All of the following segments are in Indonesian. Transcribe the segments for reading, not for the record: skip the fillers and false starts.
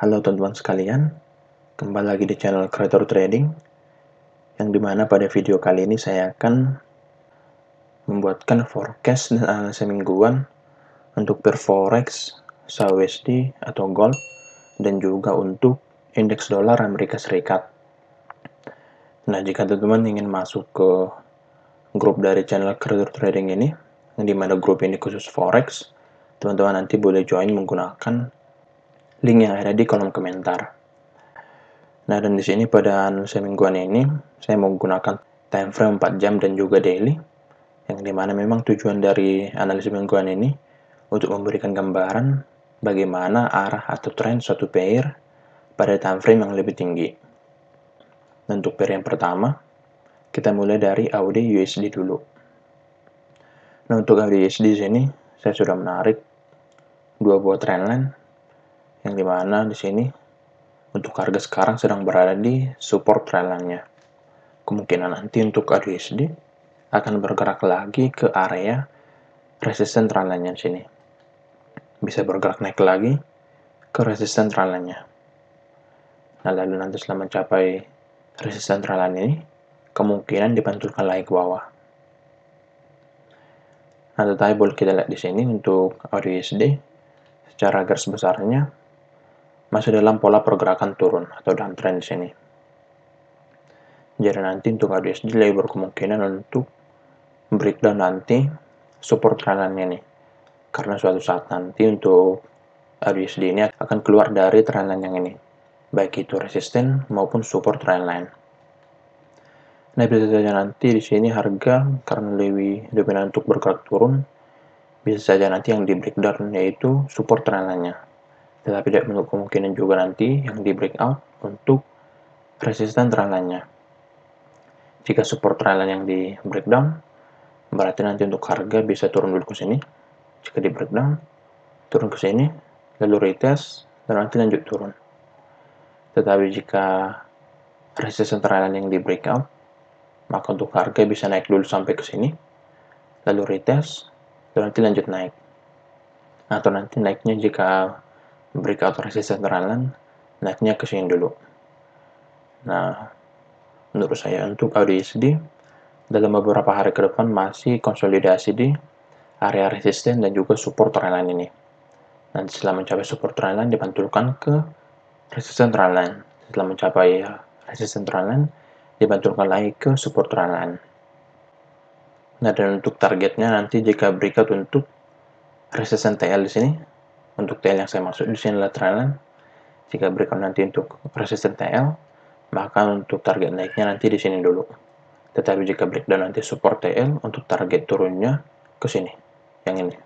Halo teman-teman sekalian, kembali lagi di channel Creator Trading, yang dimana pada video kali ini saya akan membuatkan forecast dan analisa mingguan untuk pair forex, USD atau gold, dan juga untuk indeks dolar Amerika Serikat. Nah, jika teman-teman ingin masuk ke grup dari channel Creator Trading ini, yang dimana grup ini khusus forex, teman-teman nanti boleh join menggunakan link yang ada di kolom komentar. Nah, dan di sini pada analisa mingguan ini, saya menggunakan time frame 4 jam dan juga daily, yang dimana memang tujuan dari analisa mingguan ini untuk memberikan gambaran bagaimana arah atau tren suatu pair pada time frame yang lebih tinggi. Dan untuk pair yang pertama, kita mulai dari AUD USD dulu. Nah, untuk AUD USD di sini, saya sudah menarik dua buah trendline, yang dimana di sini untuk harga sekarang sedang berada di support trendline-nya. Kemungkinan nanti untuk AUD akan bergerak lagi ke area resisten trendline-nya sini. Bisa bergerak naik lagi ke resisten trendline-nya. Nah, lalu nanti setelah mencapai resisten trendline ini, kemungkinan dipantulkan lagi ke bawah. Nah, tetapi boleh kita lihat di sini untuk AUD secara garis besarnya masih dalam pola pergerakan turun atau downtrend di sini. Jadi nanti untuk AUD lebih berkemungkinan untuk breakdown nanti support trendline-nya nih. Karena suatu saat nanti untuk AUD ini akan keluar dari trendline yang ini, baik itu resisten maupun support trendline. Nah, bisa saja nanti di sini harga karena lebih dominan untuk bergerak turun, bisa saja nanti yang di breakdown yaitu support trendline-nya. Tetapi tidak menutup kemungkinan juga nanti yang di breakout untuk resisten trendline-nya. Jika support trendline yang di breakdown, berarti nanti untuk harga bisa turun dulu ke sini. Jika di breakdown, turun ke sini, lalu retest, dan nanti lanjut turun. Tetapi jika resisten trendline yang di breakout, maka untuk harga bisa naik dulu sampai ke sini, lalu retest, dan nanti lanjut naik. Atau nanti naiknya jika breakout resisten trendline, naiknya ke sini dulu. Nah, menurut saya untuk AUD dalam beberapa hari ke depan masih konsolidasi di area resisten dan juga support trendline ini. Nanti setelah mencapai support trendline dipantulkan ke resisten trendline. Setelah mencapai resisten trendline dipantulkan lagi ke support trendline. Nah, dan untuk targetnya nanti jika breakout untuk resisten TL di sini, untuk TL yang saya maksud di sini adalah trendline. Jika breakout nanti untuk resisten TL, maka untuk target naiknya nanti di sini dulu. Tetapi jika breakdown nanti support TL untuk target turunnya ke sini, yang ini,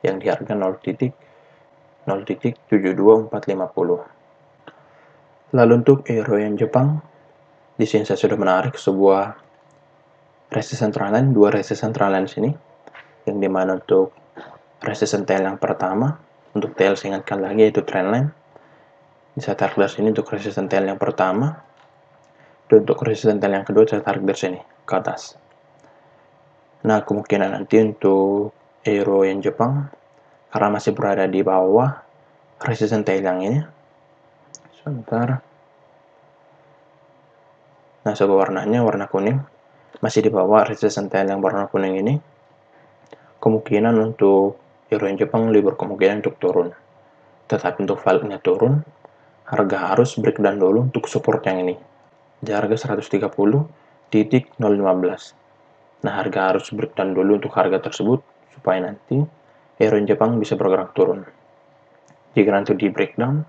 yang di harga 0.72450. Lalu untuk euro yen Jepang, di sini saya sudah menarik sebuah resisten trendline, dua resisten trendline sini, yang dimana untuk resisten TL yang pertama, untuk TL saya ingatkan lagi yaitu trendline. Saya tarik dari sini untuk resisten TL yang pertama, dan untuk resisten TL yang kedua saya tarik dari sini ke atas. Nah, kemungkinan nanti untuk euro yen Jepang karena masih berada di bawah resisten TL yang ini. Sebentar. Nah, sebuah warnanya warna kuning masih di bawah resisten TL yang warna kuning ini. Kemungkinan untuk euro yen Jepang lebih berkemungkinan untuk turun. Tetapi untuk value-nya turun, harga harus breakdown dulu untuk support yang ini. Di harga 130.015. Nah, harga harus breakdown dulu untuk harga tersebut supaya nanti euro yen Jepang bisa bergerak turun. Jika nanti di breakdown,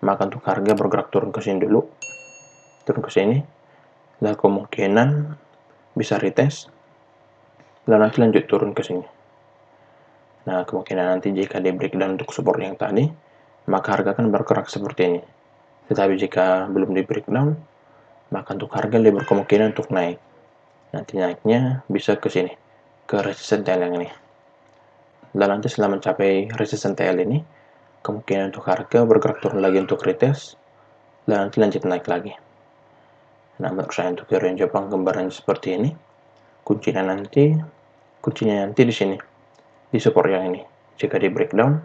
maka untuk harga bergerak turun ke sini dulu, turun ke sini, dan kemungkinan bisa retest, lalu nanti lanjut turun ke sini. Nah, kemungkinan nanti jika di breakdown untuk support yang tadi, maka harga akan bergerak seperti ini. Tetapi jika belum di breakdown, maka untuk harga lebih berkemungkinan untuk naik. Nanti naiknya bisa ke sini, ke resisten TL yang ini. Dan nanti setelah mencapai resisten TL ini, kemungkinan untuk harga bergerak turun lagi untuk retest, dan nanti lanjut naik lagi. Nah, menurut saya untuk euro yen Jepang gambarannya seperti ini. Kuncinya nanti di sini, di support yang ini. Jika di breakdown,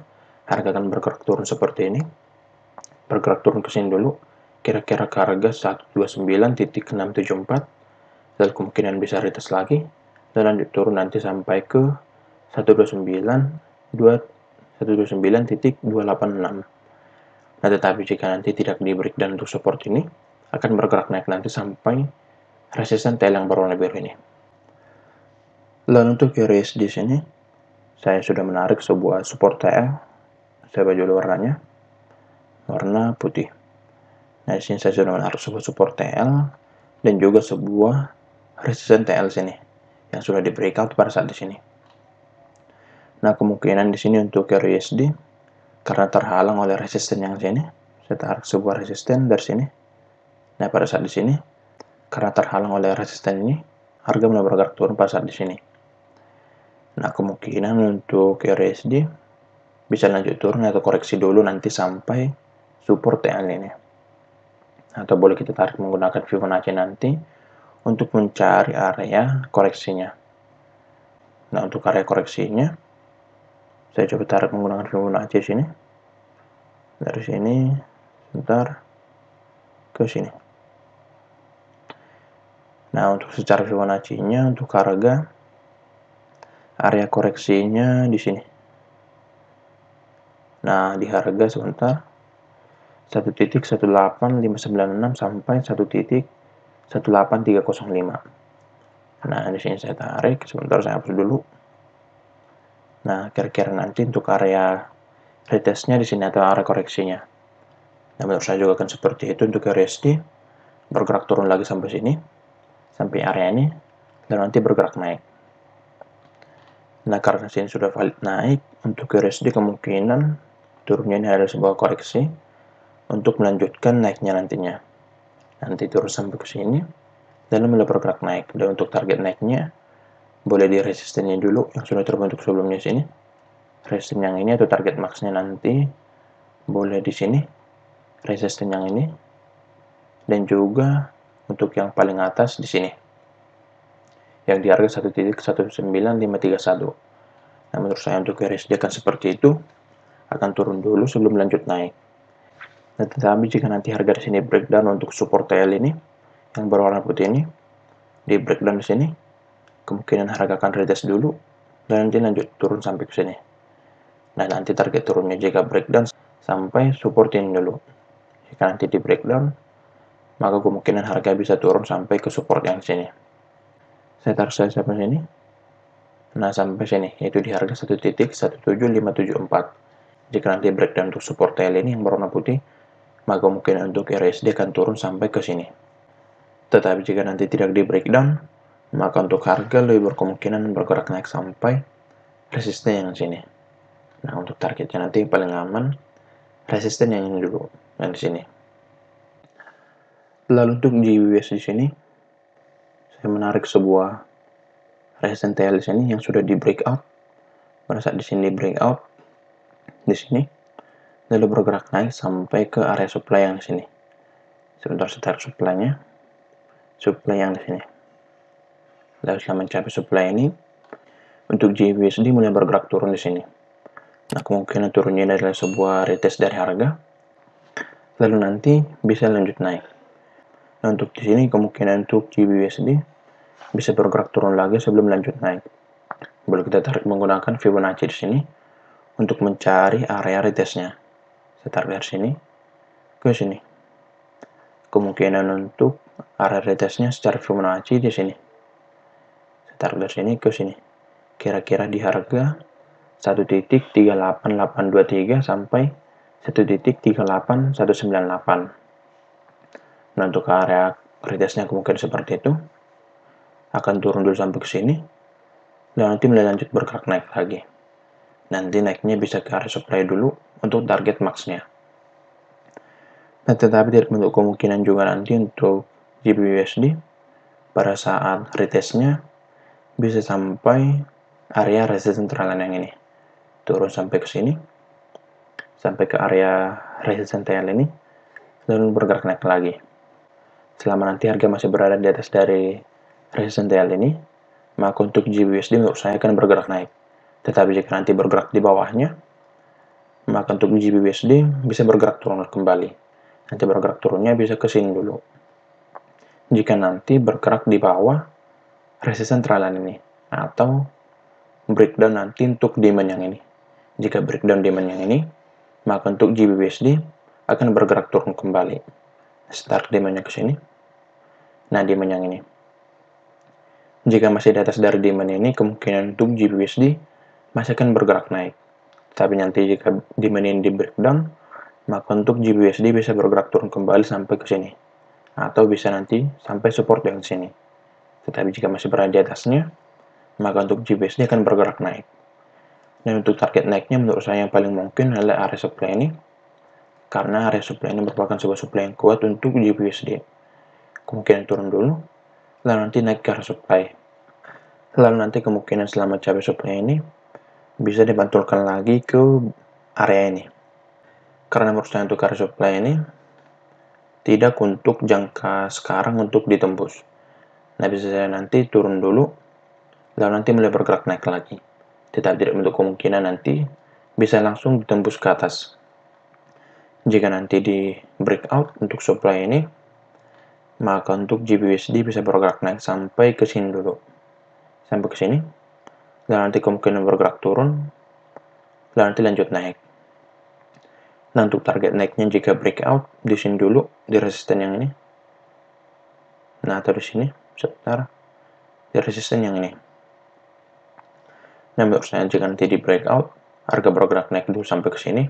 harga akan bergerak turun seperti ini. bergerak turun ke sini dulu, kira-kira ke harga 129.674, lalu kemungkinan bisa retest lagi, dan lanjut turun nanti sampai ke 129.286. Nah, tetapi jika nanti tidak di breakdown untuk support ini, akan bergerak naik nanti sampai resisten TL yang berwarna biru ini. Lalu untuk USD di sini, saya sudah menarik sebuah support TL. Saya baju dulu warnanya, warna putih. Nah, di sini saya sudah menarik sebuah support TL dan juga sebuah resisten TL sini yang sudah di breakout pada saat di sini. Nah, kemungkinan di sini untuk USD karena terhalang oleh resisten yang sini, saya tarik sebuah resisten dari sini. Nah, pada saat di sini karena terhalang oleh resisten ini, harga mulai bergerak turun pada saat di sini. Nah, kemungkinan untuk USD bisa lanjut turun atau koreksi dulu nanti sampai support TL ini. Atau boleh kita tarik menggunakan Fibonacci nanti untuk mencari area koreksinya. Nah, untuk area koreksinya, saya coba tarik menggunakan Fibonacci sini. Dari sini, sebentar, ke sini. Nah, untuk secara Fibonacci-nya, untuk harga, area koreksinya di sini. Nah, di harga sebentar, 1.18596 sampai 1.18305. Nah, di sini saya tarik, sebentar saya hapus dulu. Nah, kira-kira nanti untuk area retestnya di sini atau area koreksinya. Nah, menurut saya juga akan seperti itu untuk USD, bergerak turun lagi sampai sini, sampai area ini, dan nanti bergerak naik. Nah, karena sini sudah valid naik, untuk USD kemungkinan turunnya ini adalah sebuah koreksi untuk melanjutkan naiknya nantinya. Nanti turun sampai ke sini, dan mulai bergerak naik. Dan untuk target naiknya, boleh di resistennya dulu yang sudah terbentuk sebelumnya sini. Resisten yang ini atau target max-nya nanti boleh di sini. Resisten yang ini. Dan juga untuk yang paling atas di sini. Yang di harga 1.19531. Nah, menurut saya untuk USD akan seperti itu. Akan turun dulu sebelum lanjut naik. Nah, tetapi jika nanti harga di sini breakdown untuk support TL ini yang berwarna putih ini di breakdown di sini, kemungkinan harga akan retest dulu dan nanti lanjut turun sampai ke sini. Nah, nanti target turunnya jika breakdown sampai support ini dulu. Jika nanti di breakdown, maka kemungkinan harga bisa turun sampai ke support yang sini. Saya tarik saya sampai sini. Nah, sampai sini, yaitu di harga 1.17574. Jika nanti breakdown untuk support TL ini yang berwarna putih, maka kemungkinan untuk USD akan turun sampai ke sini. Tetapi jika nanti tidak di breakdown, maka untuk harga lebih berkemungkinan bergerak naik sampai resisten yang sini. Nah, untuk targetnya nanti yang paling aman, resisten yang ini dulu, yang di sini. Lalu untuk GBP di sini, saya menarik sebuah resisten TL di sini yang sudah di breakout. Pada saat di sini di breakout, di sini, lalu bergerak naik sampai ke area supply yang di sini. Sebentar saya tarik supply-nya, supply yang di sini. Lalu setelah mencapai supply ini, untuk GBP mulai bergerak turun di sini. Nah, kemungkinan turunnya adalah sebuah retest dari harga, lalu nanti bisa lanjut naik. Nah, untuk di sini kemungkinan untuk GBP bisa bergerak turun lagi sebelum lanjut naik. Boleh kita tarik menggunakan Fibonacci di sini untuk mencari area retestnya. Saya tarik dari sini ke sini. Kemungkinan untuk area retestnya secara Fibonacci di sini. Saya tarik dari sini ke sini. Kira-kira di harga 1.38823 sampai 1.38198. Nah, untuk area retestnya kemungkinan seperti itu. Akan turun dulu sampai ke sini. Dan nanti mulai lanjut bergerak naik lagi. Nanti naiknya bisa ke area supply dulu untuk target max-nya. Nah, tetapi tidak menutup kemungkinan juga nanti untuk GBP pada saat retestnya bisa sampai area resistance terhalang yang ini. Turun sampai ke sini. Sampai ke area resistance TL ini. Lalu bergerak naik lagi. Selama nanti harga masih berada di atas dari resistance TL ini, maka untuk GBP menurut saya akan bergerak naik. Tetapi jika nanti bergerak di bawahnya, maka untuk GBP bisa bergerak turun kembali. Nanti bergerak turunnya bisa ke sini dulu. Jika nanti bergerak di bawah resisten trial ini, atau breakdown nanti untuk demand yang ini. Jika breakdown demand yang ini, maka untuk GBUSD akan bergerak turun kembali. Start demandnya ke sini. Nah, demand yang ini. Jika masih di atas dari demand ini, kemungkinan untuk GBUSD masih akan bergerak naik. Tapi nanti jika demand ini di breakdown, maka untuk GBUSD bisa bergerak turun kembali sampai ke sini. Atau bisa nanti sampai support yang sini. Tetapi jika masih berada di atasnya, maka untuk GBUSD akan bergerak naik. Dan untuk target naiknya menurut saya yang paling mungkin adalah area supply ini, karena area supply ini merupakan sebuah supply yang kuat untuk GBUSD. Kemungkinan turun dulu, lalu nanti naik ke area supply. Lalu nanti kemungkinan setelah mencapai supply ini, bisa dipantulkan lagi ke area ini. Karena menurut saya untuk area supply ini, tidak untuk jangka sekarang untuk ditembus. Nah, bisa saya nanti turun dulu, lalu nanti mulai bergerak naik lagi. Tetapi tidak untuk kemungkinan nanti bisa langsung ditembus ke atas. Jika nanti di breakout untuk supply ini, maka untuk GBUSD bisa bergerak naik sampai ke sini dulu. Sampai ke sini. Dan nanti kemungkinan bergerak turun, dan nanti lanjut naik. Nah, untuk target naiknya jika breakout, di sini dulu, di resisten yang ini. Nah, atau di sini, sebentar. Di resisten yang ini. Nah, menurut saya jika nanti di breakout, harga bergerak naik dulu sampai ke sini.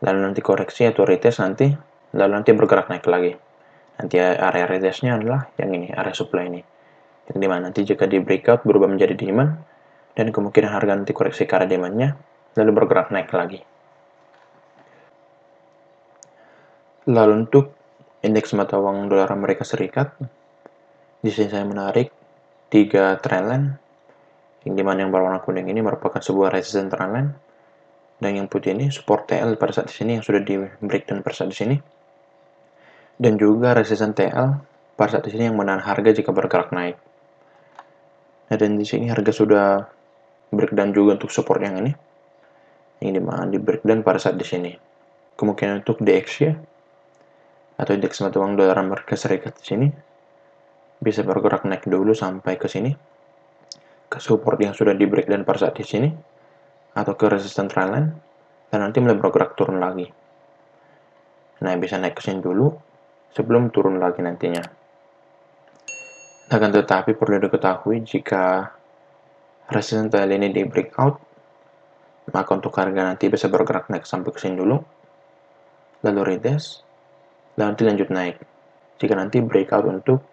Lalu nanti koreksi atau retest nanti, lalu nanti bergerak naik lagi. Nanti area retestnya adalah yang ini, area supply ini. Yang dimana nanti jika di breakout berubah menjadi demand, dan kemungkinan harga nanti koreksi ke arah demandnya, lalu bergerak naik lagi. Lalu untuk indeks mata uang dolar Amerika Serikat, di sini saya menarik 3 trendline, yang dimana yang berwarna kuning ini merupakan sebuah resistance trendline, dan yang putih ini support TL pada saat di sini yang sudah di breakdown pada saat di sini, dan juga resistance TL pada saat di sini yang menahan harga jika bergerak naik. Nah, dan di sini harga sudah breakdown juga untuk support yang ini, yang dimana di breakdown pada saat di sini. Kemungkinan untuk DXY atau indeks mata uang dolar Amerika Serikat di sini bisa bergerak naik dulu sampai ke sini, ke support yang sudah di breakdown pada saat di sini, atau ke resistance trendline, dan nanti mulai bergerak turun lagi. Nah, bisa naik ke sini dulu sebelum turun lagi nantinya. Akan tetapi perlu diketahui jika resistance TL ini di breakout, maka untuk harga nanti bisa bergerak naik sampai ke sini dulu, lalu retest, dan nanti lanjut naik. Jika nanti breakout untuk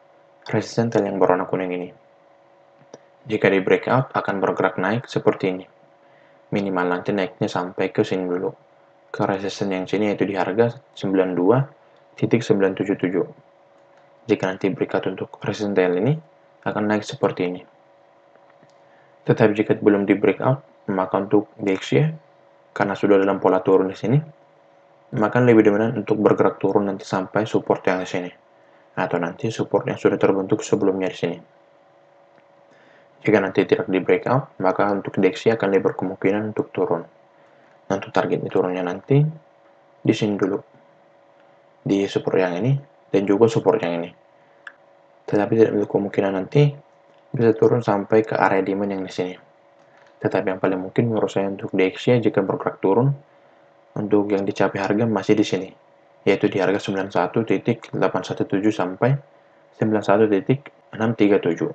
resistance TL yang berwarna kuning ini. Jika di breakout akan bergerak naik seperti ini. Minimal nanti naiknya sampai ke sini dulu. Ke resistance yang sini yaitu di harga 92.977. Jika nanti breakout untuk resistance TL ini akan naik seperti ini. Tetapi jika belum di breakout, maka untuk DXY karena sudah dalam pola turun di sini, maka lebih dominan untuk bergerak turun nanti sampai support yang di sini. Atau nanti support yang sudah terbentuk sebelumnya di sini. Jika nanti tidak di breakout, maka untuk DXY akan lebih berkemungkinan untuk turun. Nah, untuk target turunnya nanti di sini dulu. Di support yang ini dan juga support yang ini. Tetapi tidak ada kemungkinan nanti bisa turun sampai ke area demand yang di sini. Tetapi yang paling mungkin menurut saya untuk DXY jika bergerak turun, untuk yang dicapai harga masih di sini, yaitu di harga 91.817 sampai 91.637.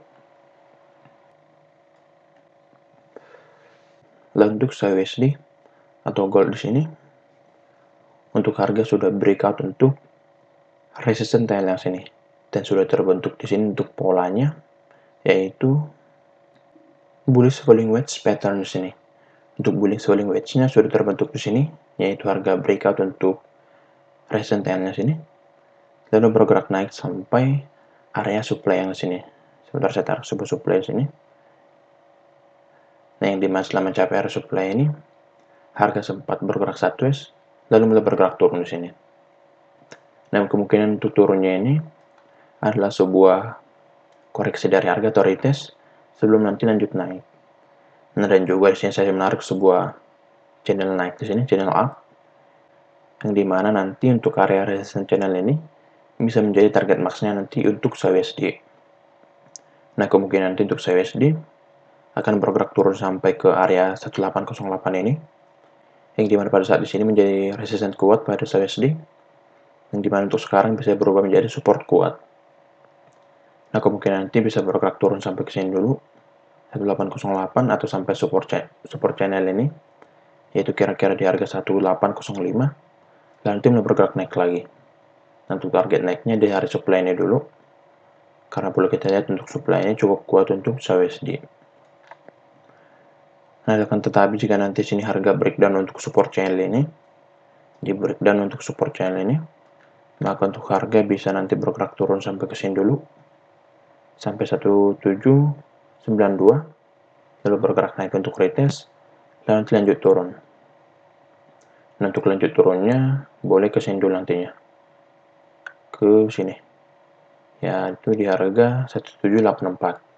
Lalu untuk USD atau gold di sini, untuk harga sudah breakout untuk resistance TL yang sini, dan sudah terbentuk di sini untuk polanya, yaitu bullish falling wedge pattern di sini. Untuk bullish falling wedge-nya sudah terbentuk di sini, yaitu harga breakout untuk resistance TL-nya sini, lalu bergerak naik sampai area supply yang di sini. Sebentar saya taruh sebuah supply di sini. Nah, yang dimana setelah mencapai area supply ini, harga sempat bergerak sideways, lalu mulai bergerak turun di sini. Nah, kemungkinan untuk turunnya ini adalah sebuah koreksi dari harga atau retest sebelum nanti lanjut naik. Nah, dan juga di sini saya menarik sebuah channel naik di sini, channel up, yang dimana nanti untuk area resistance channel ini bisa menjadi target max-nya nanti untuk USD. Nah, kemungkinan nanti untuk USD akan bergerak turun sampai ke area 1808 ini, yang dimana pada saat di sini menjadi resistance kuat pada USD, yang dimana untuk sekarang bisa berubah menjadi support kuat. Nah, kemungkinan nanti bisa bergerak turun sampai ke sini dulu, 1808 atau sampai support channel ini, yaitu kira-kira di harga 1805, dan nanti mulai bergerak naik lagi. Nah, untuk target naiknya di hari supply ini dulu, karena perlu kita lihat untuk supply ini cukup kuat untuk USD. Nah, akan tetapi jika nanti sini harga breakdown untuk support channel ini, di breakdown untuk support channel ini, maka untuk harga bisa nanti bergerak turun sampai ke sini dulu, sampai 1792, lalu bergerak naik untuk retest, dan nanti lanjut turun. Nah, untuk lanjut turunnya, boleh ke sini dulu nantinya, ke sini, yaitu di harga 1784.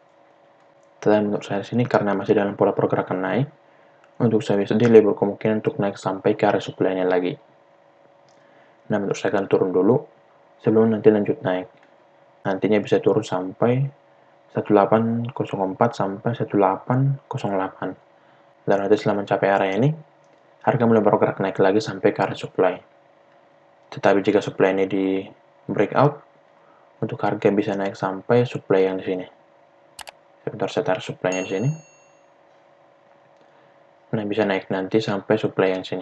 Dan menurut saya sini karena masih dalam pola pergerakan naik, untuk USD lebih berkemungkinan untuk naik sampai ke area supply-nya lagi. Nah, menurut saya akan turun dulu sebelum nanti lanjut naik. Nantinya bisa turun sampai 1804 sampai 1808. Dan nanti setelah mencapai area ini, harga mulai bergerak naik lagi sampai ke area supply. Tetapi jika supply ini di breakout, untuk harga bisa naik sampai supply yang di sini. Sebentar saya taruh supply-nya di sini. Nah, bisa naik nanti sampai supply yang sini.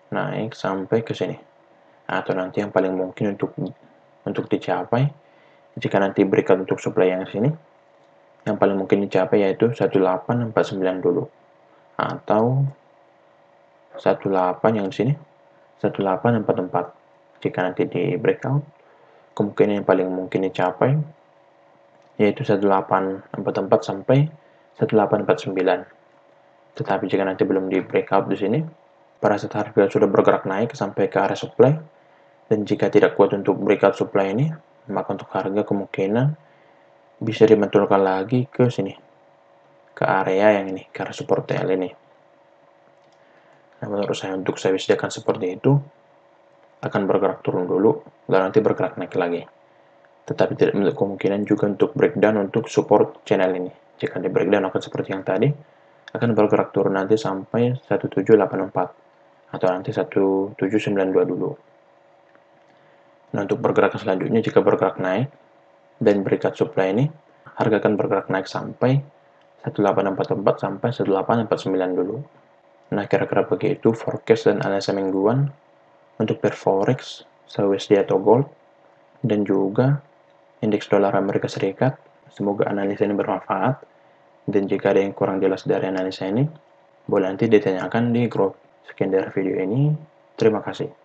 Naik sampai ke sini. Atau nanti yang paling mungkin untuk dicapai, jika nanti breakout untuk supply yang sini, yang paling mungkin dicapai yaitu 1849 dulu. Atau 18 yang di sini, 1844. Jika nanti di breakout, kemungkinan yang paling mungkin dicapai yaitu 1844 sampai 1849. Tetapi jika nanti belum di breakout di sini, pada saat harga sudah bergerak naik sampai ke area supply, dan jika tidak kuat untuk breakout supply ini, maka untuk harga kemungkinan bisa dibentulkan lagi ke sini, ke area yang ini, ke area support TL ini. Nah, menurut saya untuk saya akan seperti itu, akan bergerak turun dulu, dan nanti bergerak naik lagi. Tetapi tidak menutup kemungkinan juga untuk breakdown untuk support channel ini. Jika di breakdown akan seperti yang tadi, akan bergerak turun nanti sampai 1784 atau nanti 1792 dulu. Nah, untuk pergerakan selanjutnya jika bergerak naik dan berikat supply ini, harga akan bergerak naik sampai 1844 sampai 1849 dulu. Nah, kira-kira begitu forecast dan analisa mingguan untuk pair forex, USD atau gold, dan juga indeks dolar Amerika Serikat. Semoga analisa ini bermanfaat, dan jika ada yang kurang jelas dari analisa ini, boleh nanti ditanyakan di grup. Sekian dari video ini, terima kasih.